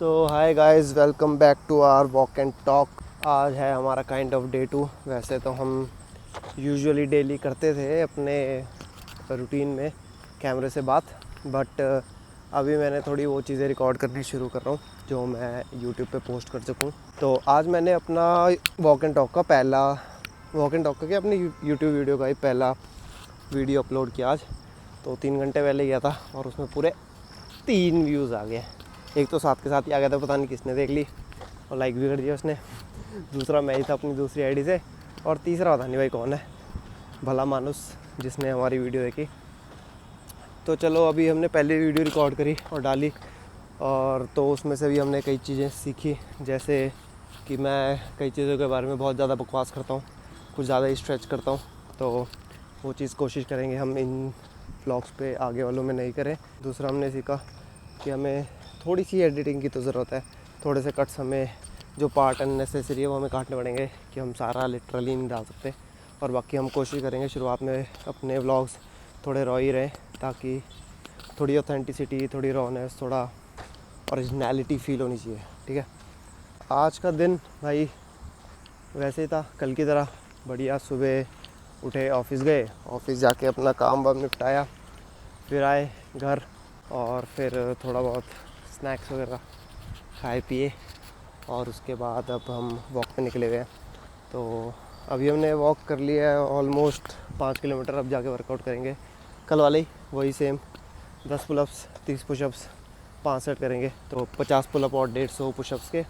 So hi guys, welcome back to our walk and talk. आज है हमारा kind of day 2। वैसे तो हम यूजुअली डेली करते थे अपने रूटीन में कैमरे से बात, बट अभी मैंने थोड़ी वो चीज़ें रिकॉर्ड करनी शुरू कर रहा हूँ जो मैं यूट्यूब पे पोस्ट कर सकूँ। तो आज मैंने अपना वॉक एंड टॉक का क्या अपनी यूट्यूब वीडियो का ही पहला वीडियो अपलोड किया आज। तो 3 घंटे पहले किया था और उसमें पूरे 3 व्यूज़ आ गए। एक तो साथ के साथ ही आ गया था, पता नहीं किसने देख ली और लाइक भी कर दिया उसने। दूसरा मैं ही था अपनी दूसरी आईडी से, और तीसरा पता नहीं भाई कौन है, भला मानुस जिसने हमारी वीडियो देखी। तो चलो, अभी हमने पहले वीडियो रिकॉर्ड करी और डाली, और तो उसमें से भी हमने कई चीज़ें सीखी। जैसे कि मैं कई चीज़ों के बारे में बहुत ज़्यादा बकवास करता हूँ, कुछ ज़्यादा ही स्ट्रेच करता हूँ। तो वो चीज़ कोशिश करेंगे हम इन व्लॉग्स पे आगे वालों में नहीं करें। दूसरा हमने सीखा कि हमें थोड़ी सी एडिटिंग की तो ज़रूरत है। थोड़े से कट्स हमें, जो पार्ट अननेसेसरी है वो हमें काटने पड़ेंगे, कि हम सारा लिटरली नहीं डाल सकते। और बाकी हम कोशिश करेंगे शुरुआत में अपने व्लॉग्स थोड़े रॉ ही रहें, ताकि थोड़ी ऑथेंटिसिटी, थोड़ी रॉनेस, थोड़ा ओरिजिनलिटी फील होनी चाहिए। ठीक है। आज का दिन भाई वैसे ही था, कल की तरह बढ़िया। सुबह उठे, ऑफिस गए, ऑफिस जाके अपना काम वाम निपटाया, फिर आए घर और फिर थोड़ा बहुत स्नैक्स वगैरह खाए पिए, और उसके बाद अब हम वॉक पे निकले हुए हैं। तो अभी हमने वॉक कर लिया है ऑलमोस्ट 5 किलोमीटर। अब जाके वर्कआउट करेंगे, कल वाले ही वही सेम 10 पुलअप्स, 30 पुशअप्स, 5 सेट करेंगे। तो 50 पुलअप और 150 पुशअप्स के।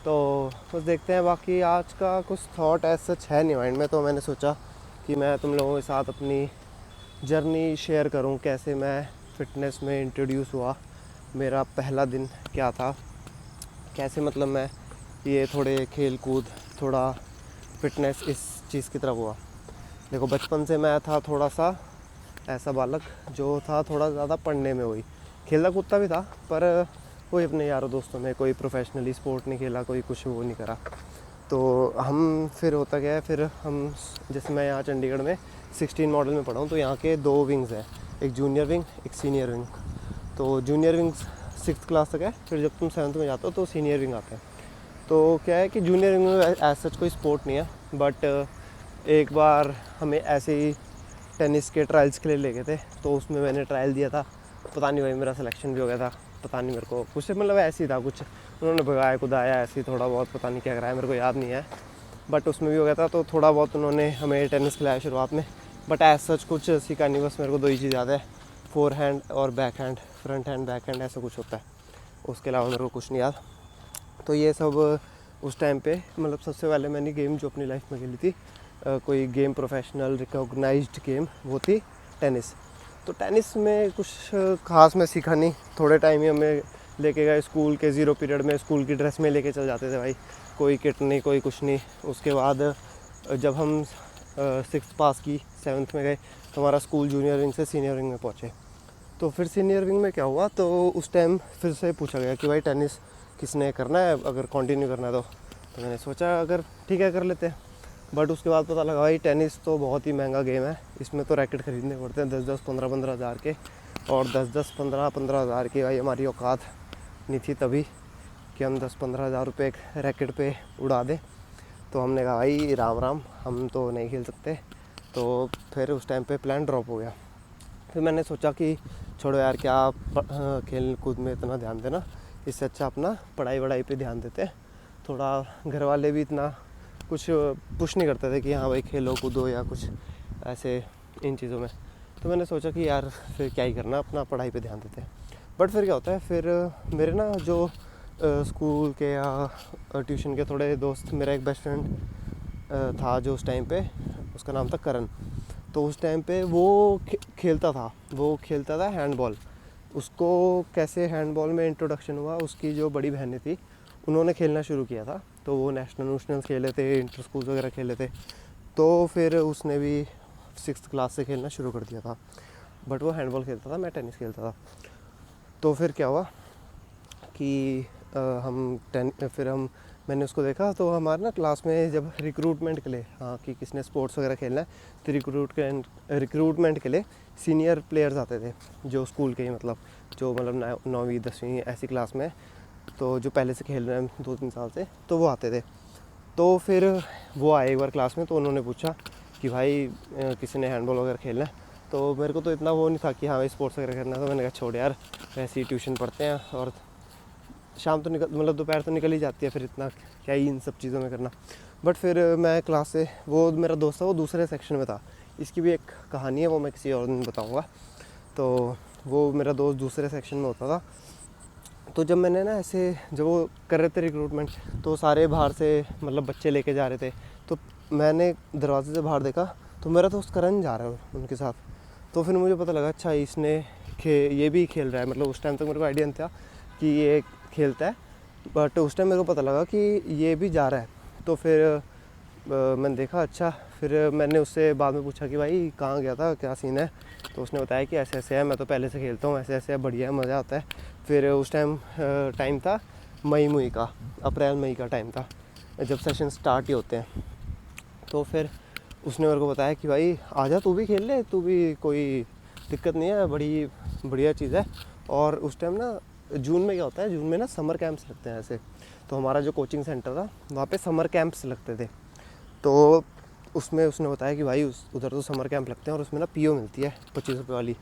तो बस देखते हैं। बाकी आज का कुछ थॉट ऐसा सच है नहीं माइंड में, तो मैंने सोचा कि मैं तुम लोगों के साथ अपनी जर्नी शेयर करूं, कैसे मैं फ़िटनेस में इंट्रोड्यूस हुआ, मेरा पहला दिन क्या था, कैसे मतलब मैं ये थोड़े खेल कूद, थोड़ा फ़िटनेस इस चीज़ की तरफ हुआ। देखो, बचपन से मैं था थोड़ा सा ऐसा बालक जो था थोड़ा ज़्यादा पढ़ने में, वही खेलता कूदता भी था, पर कोई अपने यारों दोस्तों में कोई प्रोफेशनली स्पोर्ट नहीं खेला, कोई कुछ वो नहीं करा। तो हम फिर होता क्या है, फिर हम जैसे मैं यहाँ चंडीगढ़ में 16 मॉडल में पढ़ा हूँ, तो यहाँ के 2 विंग्स हैं, एक जूनियर विंग, एक सीनियर विंग। तो जूनियर विंग 6th क्लास तक है, फिर जब तुम 7th में जाते हो तो सीनियर विंग आता है। तो क्या है कि जूनियर विंग में एज सच कोई स्पोर्ट नहीं है, बट एक बार हमें ऐसे ही टेनिस के ट्रायल्स के लिए ले गए थे, तो उसमें मैंने ट्रायल दिया था। पता नहीं भाई मेरा सिलेक्शन भी हो गया था, पता नहीं मेरे को कुछ, मतलब ऐसे ही था कुछ, उन्होंने भगाया कुदाया ऐसे ही थोड़ा बहुत, पता नहीं क्या कराया, मेरे को याद नहीं है, बट उसमें भी हो गया था। तो थोड़ा बहुत उन्होंने हमें टेनिस खिलाया शुरुआत में, बट एज सच कुछ सीखा नहीं। बस मेरे को 2 ही चीज़ याद है, फोर हैंड और back hand, front hand back hand ऐसा कुछ होता है, उसके अलावा मेरे को कुछ नहीं याद। तो ये सब उस टाइम पे, मतलब सबसे पहले मैंने गेम जो अपनी लाइफ में खेली थी, कोई गेम प्रोफेशनल रिकॉग्नाइज्ड गेम, वो थी टेनिस। तो टेनिस में कुछ ख़ास मैं सीखा नहीं। थोड़े टाइम ही हमें लेके गए स्कूल के 0 पीरियड में, स्कूल की ड्रेस में लेके चल जाते थे भाई, कोई किट नहीं, कोई कुछ नहीं। उसके बाद जब हम 6th पास की, 7th में गए, तो हमारा स्कूल जूनियर विंग से सीनियर विंग में पहुँचे। तो फिर सीनियर विंग में क्या हुआ, तो उस टाइम फिर से पूछा गया कि भाई टेनिस किसने करना है, अगर कंटिन्यू करना है तो मैंने सोचा अगर ठीक है कर लेते हैं। बट उसके बाद पता लगा भाई टेनिस तो बहुत ही महंगा गेम है, इसमें तो रैकेट ख़रीदने पड़ते हैं 10-10, 15-15 हज़ार के, और 10-10, 15-15 हज़ार की भाई हमारी औकात नहीं थी तभी कि हम 10-15 हज़ार रुपये एक रैकेट पे उड़ा दें। तो हमने कहा भाई राम राम, हम तो नहीं खेल सकते। तो फिर उस टाइम पे प्लान ड्रॉप हो गया। फिर मैंने सोचा कि छोड़ो यार, क्या खेल कूद में इतना ध्यान देना, इससे अच्छा अपना पढ़ाई वढ़ाई पे ध्यान देते। थोड़ा घर वाले भी इतना कुछ पुश नहीं करते थे कि हाँ भाई खेलो कूदो या कुछ ऐसे इन चीज़ों में। तो मैंने सोचा कि यार फिर क्या ही करना, अपना पढ़ाई पे ध्यान देते हैं। बट फिर क्या होता है, फिर मेरे ना जो स्कूल के या ट्यूशन के थोड़े दोस्त, मेरा एक बेस्ट फ्रेंड था जो उस टाइम पे, उसका नाम था करण। तो उस टाइम पे वो खेलता था हैंडबॉल। उसको कैसे हैंडबॉल में इंट्रोडक्शन हुआ, उसकी जो बड़ी बहनें थी उन्होंने खेलना शुरू किया था। तो वो नेशनल खेले थे, इंटर स्कूल वगैरह खेले थे। तो फिर उसने भी 6th क्लास से खेलना शुरू कर दिया था। बट वो हैंडबॉल खेलता था, मैं टेनिस खेलता था। तो फिर क्या हुआ कि फिर मैंने उसको देखा, तो हमारे ना क्लास में जब रिक्रूटमेंट के लिए, हाँ कि किसने स्पोर्ट्स वगैरह खेलना है, तो रिक्रूटमेंट के लिए सीनियर प्लेयर्स आते थे, जो स्कूल के ही, मतलब जो 9वीं 10वीं ऐसी क्लास में तो जो पहले से खेल रहे हैं 2-3 साल से, तो वो आते थे। तो फिर वो आए एक बार क्लास में, तो उन्होंने पूछा कि भाई किसी ने हैंडबॉल वगैरह खेलना है। तो मेरे को तो इतना वो नहीं था कि हाँ भाई स्पोर्ट्स वगैरह करना है, तो मैंने कहा छोड़ यार, वैसे ही ट्यूशन पढ़ते हैं और शाम तो निकल मतलब दोपहर तो निकल ही जाती है, फिर इतना क्या ही इन सब चीज़ों में करना। बट फिर मैं क्लास से, वो मेरा दोस्त था वो दूसरे सेक्शन में था, इसकी भी एक कहानी है, वो मैं किसी और दिन बताऊँगा। तो वो मेरा दोस्त दूसरे सेक्शन में होता था। तो जब मैंने ना ऐसे, जब वो कर रहे थे रिक्रूटमेंट, तो सारे बाहर से मतलब बच्चे लेके जा रहे थे, तो मैंने दरवाजे से बाहर देखा तो मेरा दोस्त करण जा रहा है उनके साथ। तो फिर मुझे पता लगा अच्छा इसने ये भी खेल रहा है। मतलब उस टाइम तक मेरे को आइडिया नहीं था कि ये खेलता है, बट उस टाइम मेरे को पता लगा कि ये भी जा रहा है। तो फिर मैंने देखा अच्छा, फिर मैंने उससे बाद में पूछा कि भाई कहाँ गया था, क्या सीन है। तो उसने बताया कि ऐसे ऐसे है, मैं तो पहले से खेलता हूँ, ऐसे ऐसे है, बढ़िया है, मज़ा आता है। फिर उस टाइम था मई का, अप्रैल मई का टाइम था, जब सेशन स्टार्ट ही होते हैं। तो फिर उसने मेरे को बताया कि भाई आजा तू भी खेल ले, तू भी, कोई दिक्कत नहीं है, बड़ी बढ़िया चीज़ है। और उस टाइम ना जून में क्या होता है, जून में ना समर कैंप्स लगते हैं ऐसे। तो हमारा जो कोचिंग सेंटर था वहाँ पे समर कैंप्स लगते थे। तो उसमें उसने बताया कि भाई उधर तो समर कैंप लगते हैं और उसमें ना पीओ मिलती है 25 रुपये वाली।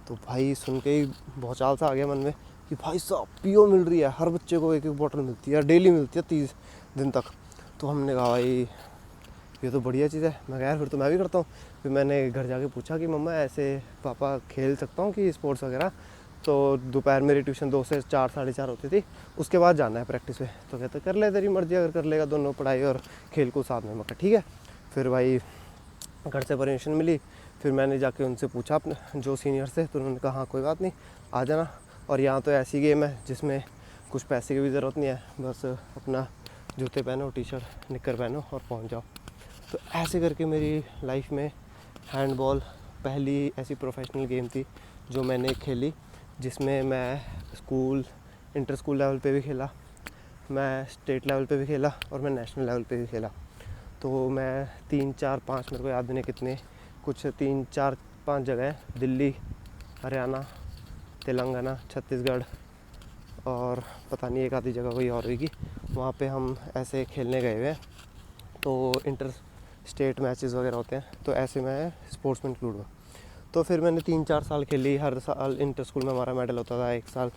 तो भाई सुन के ही भौचाल सा आ गया मन में कि भाई साहब पीओ मिल रही है, हर बच्चे को एक एक बॉटल मिलती है, डेली मिलती है 30 दिन तक। तो हमने कहा भाई ये तो बढ़िया चीज़ है। मैं कहा यार फिर तो मैं भी करता हूँ। फिर मैंने घर जाके पूछा कि मम्मा ऐसे पापा खेल सकता हूँ कि स्पोर्ट्स वगैरह। तो दोपहर मेरी ट्यूशन 2 से 4, 4:30 होती थी, उसके बाद जाना है प्रैक्टिस पे। तो कहते कर ले, तेरी मर्जी, अगर कर लेगा दोनों पढ़ाई और खेल को साथ में। मैं कहा ठीक है। फिर भाई घर से परमिशन मिली, फिर मैंने जाके उनसे पूछा अपने जो सीनियर थे, तो उन्होंने कहा हाँ कोई बात नहीं, आ जाना। और यहाँ तो ऐसी गेम है जिसमें कुछ पैसे की भी ज़रूरत नहीं है, बस अपना जूते पहनो, टी शर्ट निक्कर पहनो और पहुँच जाओ। तो ऐसे करके मेरी लाइफ में हैंडबॉल पहली ऐसी प्रोफेशनल गेम थी जो मैंने खेली, जिसमें मैं स्कूल, इंटर स्कूल लेवल पे भी खेला, मैं स्टेट लेवल पे भी खेला और मैं नेशनल लेवल पे भी खेला। तो मैं 3, 4, 5, मेरे को याद नहीं कितने, कुछ 3, 4, 5 जगह, दिल्ली, हरियाणा, तेलंगाना, छत्तीसगढ़ और पता नहीं एक आधी जगह कोई और होगी, वहाँ पे हम ऐसे खेलने गए हुए हैं। तो इंटर स्टेट मैचेस वगैरह होते हैं, तो ऐसे मैं स्पोर्ट्स में इंक्लूड हुआ। तो फिर मैंने 3-4 साल खेली, हर साल इंटर स्कूल में हमारा मेडल होता था। एक साल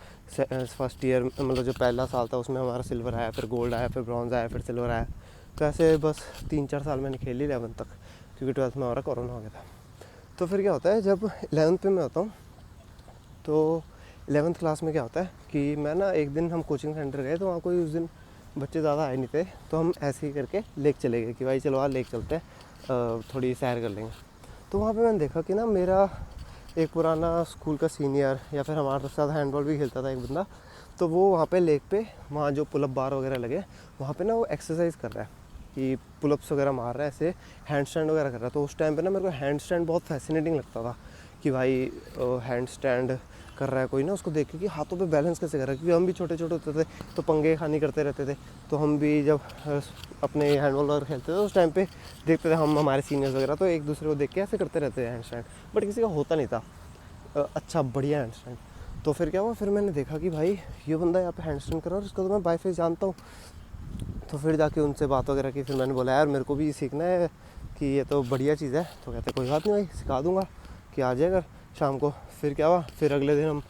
फर्स्ट ईयर मतलब जो पहला साल था उसमें हमारा सिल्वर आया, फिर गोल्ड आया, फिर ब्रॉन्ज़ आया, फिर सिल्वर आया। तो ऐसे बस 3-4 साल मैंने खेली 11th तक, क्योंकि 12th में हमारा कोरोना हो गया था। तो फिर क्या होता है, जब 11th में मैं होता हूँ, तो 11th क्लास में क्या होता है कि मैं ना, एक दिन हम कोचिंग सेंटर गए, तो वहाँ कोई उस दिन बच्चे ज़्यादा आए नहीं थे, तो हम ऐसे ही करके लेक चले गए कि भाई चलो आज लेक चलते हैं, थोड़ी सैर कर लेंगे। तो वहाँ पे मैंने देखा कि ना मेरा एक पुराना स्कूल का सीनियर, या फिर हमारे साथ हैंडबॉल भी खेलता था एक बंदा, तो वो वहाँ पे लेक पे, वहाँ जो पुलअप बार वगैरह लगे, वहाँ पे ना वो एक्सरसाइज कर रहा है कि पुलअप्स वगैरह मार रहा है, ऐसे हैंड स्टैंड वगैरह कर रहा है। तो उस टाइम पे ना मेरे को हैंड स्टैंड बहुत फैसिनेटिंग लगता था कि भाई हैंड स्टैंड कर रहा है कोई ना, उसको देख के कि हाथों पे बैलेंस कैसे कर रहा है। क्योंकि हम भी छोटे छोटे होते थे तो पंगे खानी करते रहते थे, तो हम भी जब अपने हैंडबॉल वगैरह खेलते थे उस टाइम पे देखते थे हम, हमारे सीनियर्स वगैरह, तो एक दूसरे को देख के ऐसे करते रहते थे हैंड स्टैंड, बट किसी का होता नहीं था अच्छा बढ़िया हैंड स्टैंड। तो फिर क्या हुआ, फिर मैंने देखा कि भाई ये बंदा यहाँ पे हैंड स्टैंड कर रहा है और इसको तो मैं बाय फेस जानता हूँ। तो फिर जाके उनसे बात वगैरह की, फिर मैंने बोला यार मेरे को भी सीखना है कि ये तो बढ़िया चीज़ है। तो कहते कोई बात नहीं भाई, सिखा दूँगा कि आ जाएगा शाम को। फिर क्या हुआ, फिर अगले दिन हम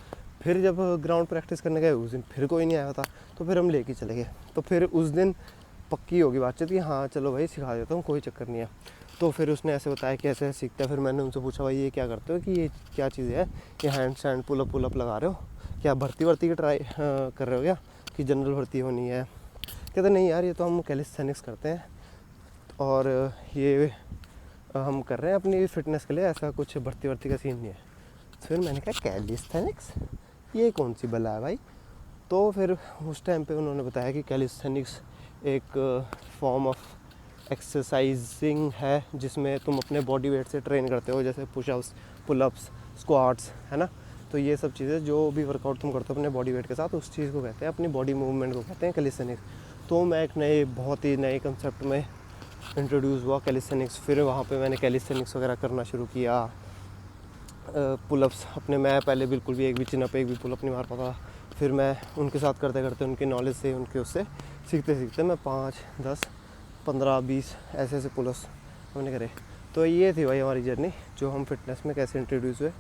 फिर जब ग्राउंड प्रैक्टिस करने गए, उस दिन फिर कोई नहीं आया था, तो फिर हम लेके चले गए। तो फिर उस दिन पक्की होगी बातचीत कि हाँ चलो भाई सिखा देता हूँ, कोई चक्कर नहीं है। तो फिर उसने ऐसे बताया कि ऐसे सीखता है। फिर मैंने उनसे पूछा भाई ये क्या करते हो, कि ये क्या चीज़ है, ये हैंड स्टैंड पुलअप लगा रहे हो, क्या भर्ती वर्ती की ट्राई कर रहे हो क्या, कि जनरल भर्ती होनी है। कहते नहीं यार ये तो हम कैलिस्थेनिक्स करते हैं और ये हम कर रहे हैं अपनी फिटनेस के लिए, ऐसा कुछ भर्ती वर्ती का सीन नहीं है। फिर मैंने कहा कैलिस्थेनिक्स ये कौन सी बला है भाई। तो फिर उस टाइम पे उन्होंने बताया कि कैलिस्थेनिक्स एक फॉर्म ऑफ एक्सरसाइजिंग है जिसमें तुम अपने बॉडी वेट से ट्रेन करते हो, जैसे पुशअप्स, पुलअप्स, स्क्वाट्स, है ना। तो ये सब चीज़ें जो भी वर्कआउट तुम करते हो अपने बॉडी वेट के साथ, उस चीज़ को कहते हैं, अपनी बॉडी मूवमेंट को कहते हैं कैलिस्थेनिक्स। तो मैं एक बहुत ही नए कंसेप्ट में इंट्रोड्यूस हुआ कैलिस्थेनिक्स। फिर वहाँ पे मैंने कैलिस्थेनिक्स वगैरह करना शुरू किया। पुलअप्स अपने, मैं पहले बिल्कुल भी एक भी चिन अप, एक भी पुलअप नहीं मार पाता, फिर मैं उनके साथ करते करते उनकी नॉलेज से, उनके उससे सीखते सीखते मैं 5, 10, 15, 20 ऐसे ऐसे पुलअप्स हमने करे। तो ये थी भाई हमारी जर्नी, जो हम फिटनेस में कैसे इंट्रोड्यूस हुए।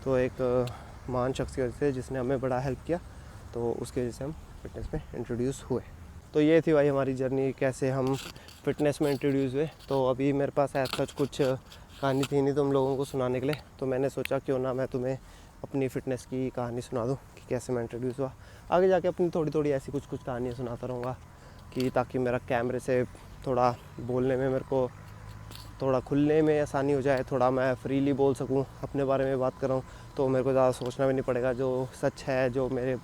तो एक महान शख्स की वजह से, जिसने हमें बड़ा हेल्प किया, तो उसकी वजह से हम फिटनेस में इंट्रोड्यूस हुए। तो ये थी भाई हमारी जर्नी, कैसे हम फिटनेस में इंट्रोड्यूस हुए। तो अभी मेरे पास ऐसा कुछ कहानी थी नहीं तुम लोगों को सुनाने के लिए, तो मैंने सोचा क्यों ना मैं तुम्हें अपनी फ़िटनेस की कहानी सुना दूँ कि कैसे मैं इंट्रोड्यूस हुआ। आगे जाके अपनी थोड़ी थोड़ी ऐसी कुछ कुछ कहानियाँ सुनाता रहूँगा, कि ताकि मेरा कैमरे से थोड़ा बोलने में, मेरे को थोड़ा खुलने में आसानी हो जाए, थोड़ा मैं फ्रीली बोल सकूँ। अपने बारे में बात कर रहा हूँ तो मेरे को ज़्यादा सोचना भी नहीं पड़ेगा, जो सच है, जो मेरे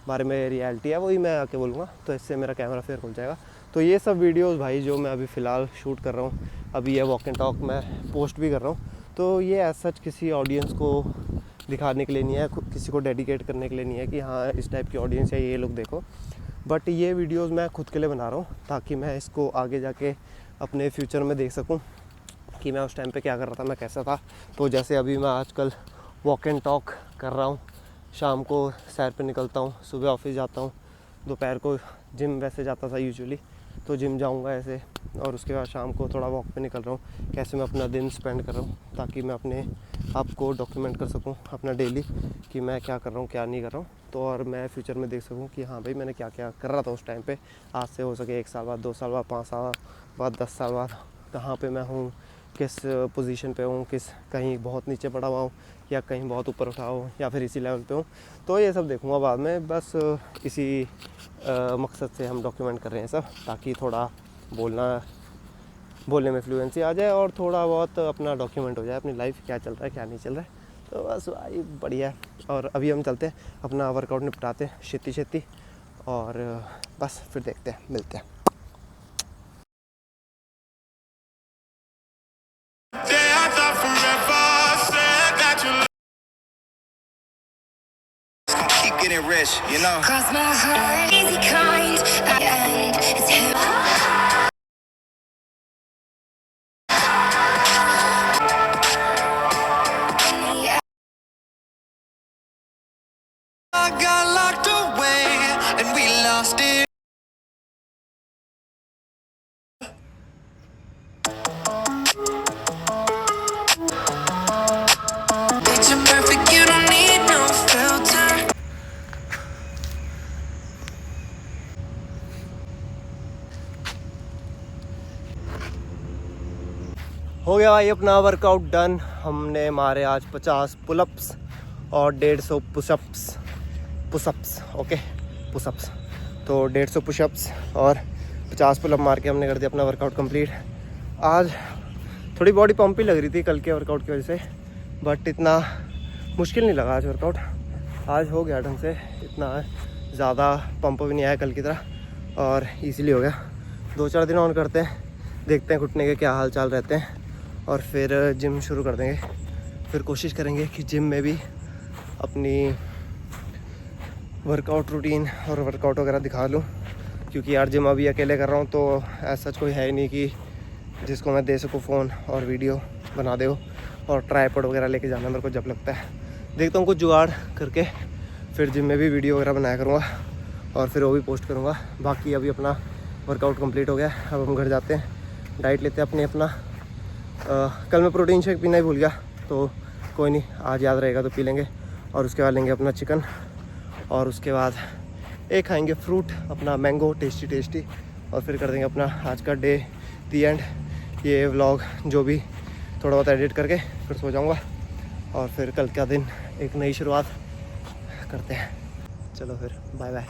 बारे में रियलिटी है, वही मैं आके बोलूँगा। तो इससे मेरा कैमरा फिर खुल जाएगा। तो ये सब वीडियोस भाई जो मैं अभी फ़िलहाल शूट कर रहा हूँ, अभी ये वॉक एंड टॉक मैं पोस्ट भी कर रहा हूँ, तो ये एज सच किसी ऑडियंस को दिखाने के लिए नहीं है, किसी को डेडिकेट करने के लिए नहीं है कि हाँ इस टाइप की ऑडियंस है, ये लोग देखो। बट ये वीडियोस मैं खुद के लिए बना रहा हूँ, ताकि मैं इसको आगे जाके अपने फ्यूचर में देख सकूँ कि मैं उस टाइम पे क्या कर रहा था, मैं कैसा था। तो जैसे अभी मैं आजकल वॉक एंड टॉक कर रहा हूँ, शाम को सैर पे निकलता हूँ, सुबह ऑफिस जाता हूँ, दोपहर को जिम वैसे जाता था यूजुअली, तो जिम जाऊँगा ऐसे, और उसके बाद शाम को थोड़ा वॉक पे निकल रहा हूँ। कैसे मैं अपना दिन स्पेंड कर रहा हूँ, ताकि मैं अपने आप को डॉक्यूमेंट कर सकूँ अपना डेली, कि मैं क्या कर रहा हूँ क्या नहीं कर रहा हूँ। तो और मैं फ्यूचर में देख सकूँ कि हाँ भाई मैंने क्या क्या कर रहा था उस टाइम पे, आज से हो सके 1 साल बाद, 2 साल बाद, 5 साल बाद, 10 साल बाद, कहाँ पे मैं हूँ, किस पोजीशन पे हूँ, किस कहीं बहुत नीचे पड़ा हुआ हूँ या कहीं बहुत ऊपर उठा हूँ या फिर इसी लेवल पे हूँ। तो ये सब देखूँगा बाद में। बस इसी मकसद से हम डॉक्यूमेंट कर रहे हैं सब, ताकि थोड़ा बोलने में फ्लुएंसी आ जाए और थोड़ा बहुत अपना डॉक्यूमेंट हो जाए, अपनी लाइफ क्या चल रहा है क्या नहीं चल रहा है। तो बस भाई बढ़िया है। और अभी हम चलते हैं अपना वर्कआउट निपटाते हैं छेती, और बस फिर देखते हैं, मिलते हैं। Keep getting rich, you know. Cross my heart, easy kind, and it's him. I got locked away and we lost it. Picture perfect, you don't need no filter. हो गया भाई अपना वर्कआउट डन। हमने मारे आज 50 पुलअप्स और 150 pushups okay pushups. तो 150 pushups और 50 पुलअप मार के हमने कर दिया अपना वर्कआउट कंप्लीट। आज थोड़ी बॉडी पंप ही लग रही थी कल के वर्कआउट की वजह से, बट इतना मुश्किल नहीं लगा आज वर्कआउट। आज हो गया ढंग से, इतना ज़्यादा पंप भी नहीं आया कल की तरह, और ईज़िली हो गया। 2-4 दिन और करते हैं, देखते हैं घुटने के क्या हाल चाल रहते हैं, और फिर जिम शुरू कर देंगे। फिर कोशिश करेंगे कि जिम में भी अपनी वर्कआउट रूटीन और वर्कआउट वगैरह दिखा लूँ, क्योंकि यार जिम अभी अकेले कर रहा हूँ, तो ऐसा कोई है ही नहीं कि जिसको मैं दे सकूँ फ़ोन और वीडियो बना दे, और ट्राइपॉड वगैरह लेके जाना मेरे को जब लगता है। देखता हूँ कुछ जुगाड़ करके फिर जिम में भी वीडियो वगैरह बनाया करूँगा, और फिर वो भी पोस्ट करूँगा। बाकी अभी अपना वर्कआउट कंप्लीट हो गया, अब हम घर जाते हैं, डाइट लेते हैं अपना। कल मैं प्रोटीन शेक पीना ही भूल गया, तो कोई नहीं, आज याद रहेगा तो पी लेंगे। और उसके बाद लेंगे अपना चिकन, और उसके बाद एक खाएंगे फ्रूट अपना मैंगो टेस्टी, और फिर कर देंगे अपना आज का डे दी एंड। ये व्लॉग जो भी थोड़ा बहुत एडिट करके फिर सो जाऊँगा, और फिर कल का दिन एक नई शुरुआत करते हैं। चलो फिर बाय बाय।